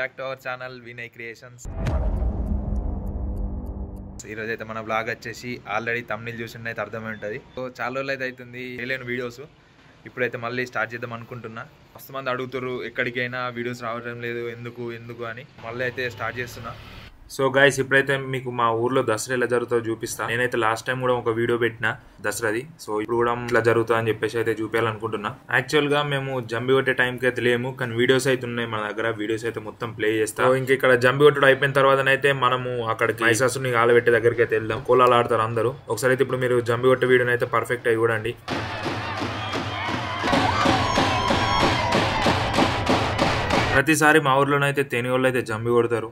Back to our channel Vinay creations. ఈరోజు అయితే మన బ్లాగ్ వచ్చేసి ఆల్రెడీ తమ్నీల్ చూసి అయితే అర్థమై ఉంటుంది. సో చాలా రోజులు అయితే అవుతుంది చేయలేని వీడియోస్. ఇప్పుడైతే మళ్ళీ స్టార్ట్ చేద్దాం అనుకుంటున్నా. మస్తు మంది అడుగుతారు ఎక్కడికైనా వీడియోస్ రావడం లేదు ఎందుకు అని. మళ్ళీ అయితే స్టార్ట్ చేస్తున్నా. సో గైస్, ఇప్పుడైతే మీకు మా ఊర్లో దసరా ఎలా జరుగుతుందో చూపిస్తా. నేనైతే లాస్ట్ టైం కూడా ఒక వీడియో పెట్టిన దసరాది. సో ఇప్పుడు కూడా ఇట్లా జరుగుతుంది అని చెప్పేసి అయితే చూపించాలనుకుంటున్నా. యాక్చువల్ గా మేము జంబి కొట్టే టైంకి అయితే లేము, కానీ వీడియోస్ అయితే ఉన్నాయి మన దగ్గర. వీడియోస్ అయితే మొత్తం ప్లే చేస్తా. ఇంక ఇక్కడ జంబి కొట్టడం అయిపోయిన తర్వాత అయితే మనము అక్కడికి మైసాసుని ఆలబెట్టే దగ్గరికి అయితే వెళ్దాం. కోలాలు ఆడతారు అందరూ. ఒకసారి అయితే ఇప్పుడు మీరు జంబి కొట్టే వీడియోని అయితే పర్ఫెక్ట్ అయి చూడండి. ప్రతిసారి మా ఊర్లోనైతే తేని వాళ్ళు అయితే జంబి కొడతారు.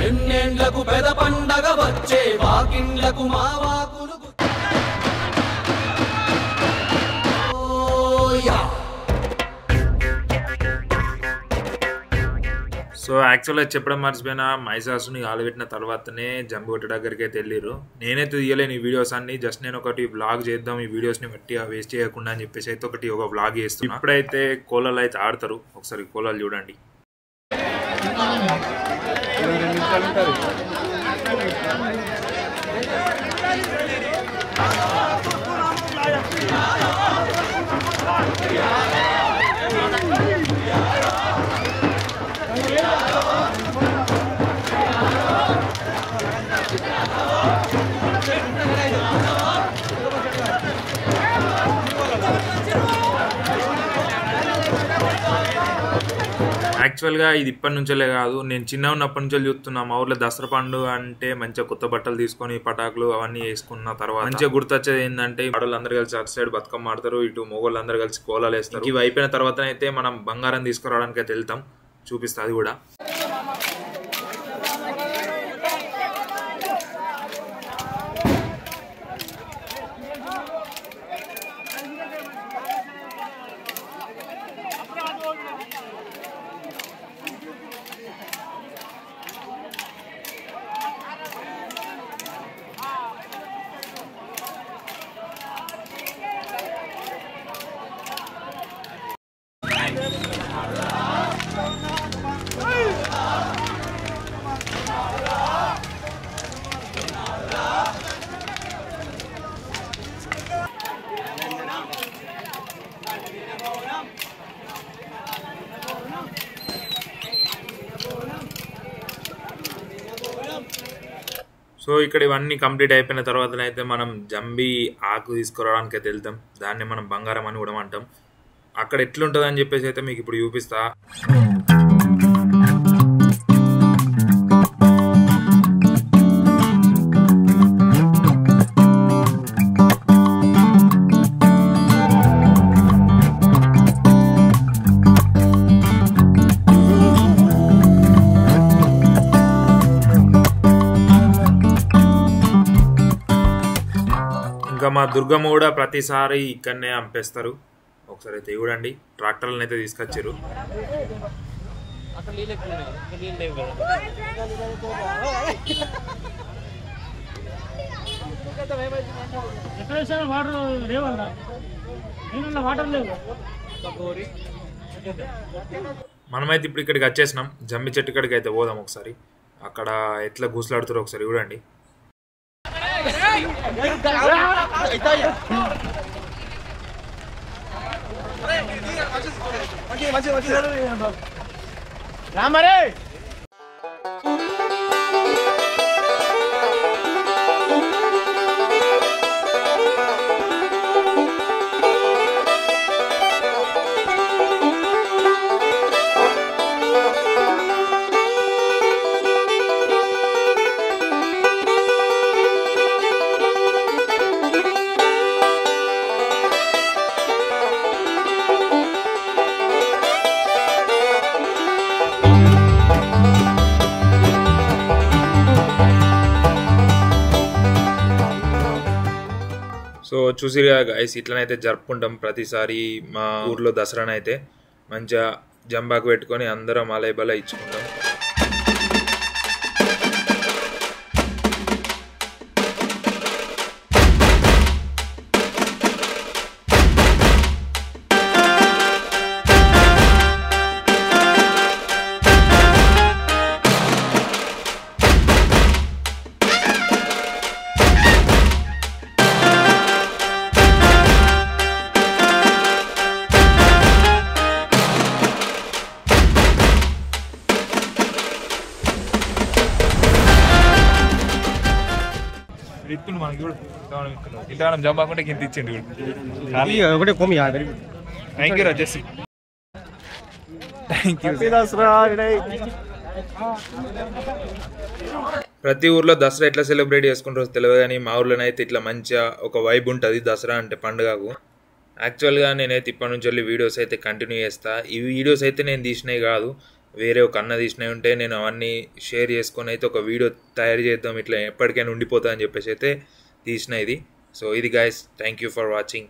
ఎన్నేండ్లకు పెద పండగ వచ్చే వాకిండ్లకు మావాకులు. సో యాక్చువల్గా చెప్పడం మర్చిపోయినా, మైసాసుని ఆలబెట్టిన తర్వాతనే జంబి కొట్టే దగ్గరికి అయితే వెళ్ళిర్రు. నేనైతే తీయలేను ఈ వీడియోస్ అన్ని. జస్ట్ నేను ఒకటి వ్లాగ్ చేద్దాం ఈ వీడియోస్ ని బట్టి వేస్ట్ చేయకుండా అని చెప్పేసి అయితే ఒక వ్లాగ్ చేస్తాను. ఇప్పుడైతే కోలాలు అయితే ఆడతారు. ఒకసారి కోలాలు చూడండి. యాక్చువల్గా ఇది ఇప్పటి నుంచే కాదు, నేను చిన్న ఉన్నప్పటి నుంచే చూస్తున్నా. మా ఊర్లో దసరా పండుగ అంటే మంచిగా కొత్త బట్టలు తీసుకొని పటాకులు అవన్నీ వేసుకున్న తర్వాత మంచిగా గుర్తొచ్చేది ఏంటంటే, ఆడవాళ్ళందరూ కలిసి అటు సైడ్ బతుకమ్మ ఆడతారు, ఇటు మొగోళ్ళందరూ కలిసి కోలాలు వేస్తారు. ఇవి అయిపోయిన తర్వాత అయితే మనం బంగారం తీసుకురావడానికి అయితే వెళ్తాం. చూపిస్తా అది కూడా. సో ఇక్కడ ఇవన్నీ కంప్లీట్ అయిపోయిన తర్వాత అయితే మనం జంబి ఆకు తీసుకురావడానికి అయితే వెళ్తాం. దాన్ని మనం బంగారం అని కూడా అంటాం. అక్కడ ఎట్లుంటుంది అని చెప్పేసి అయితే మీకు ఇప్పుడు చూపిస్తా. ఇంకా మా దుర్గమ్మ కూడా ప్రతిసారి ఇక్కడనే అంపేస్తారు. ఒకసారి అయితే చూడండి, ట్రాక్టర్లను అయితే తీసుకొచ్చారు. మనమైతే ఇప్పుడు ఇక్కడికి వచ్చేసినాం. జమ్మి చెట్టు కాడికి అయితే పోదాం. ఒకసారి అక్కడ ఎట్లా గూసులాడుతారో ఒకసారి చూడండి. రామరే సో చూసిరుగా గైస్, ఇట్లనైతే జరుపుకుంటాం ప్రతిసారి మా ఊర్లో దసరానైతే. మంచిగా జంబాకు పెట్టుకొని అందరం అలై బల ఇచ్చుకుంటాం. ఇత్తుండు మనకి చూడు ఇంతగానం జంపాకుంటే కింద ఇచ్చిండు ఒకటే కొమ్మి థ్యాంక్ యూ రాజేసి థ్యాంక్ యూ. ప్రతి ఊర్లో దసరా ఎట్లా సెలబ్రేట్ చేసుకుంటారో తెలియదు కానీ మా ఊర్లోనైతే ఇట్లా మంచిగా ఒక వైబ్ ఉంటుంది దసరా అంటే పండుగకు. యాక్చువల్గా నేనైతే ఇప్పటి నుంచి వెళ్ళి వీడియోస్ అయితే కంటిన్యూ చేస్తా. ఈ వీడియోస్ అయితే నేను తీసినవి కాదు, వేరే ఒక అన్న తీసినవి ఉంటే నేను అవన్నీ షేర్ చేసుకొని అయితే ఒక వీడియో తయారు చేద్దాం, ఇట్లా ఎప్పటికైనా ఉండిపోతా అని చెప్పేసి అయితే తీసిన ఇది. సో ఇది guys, thank you for watching.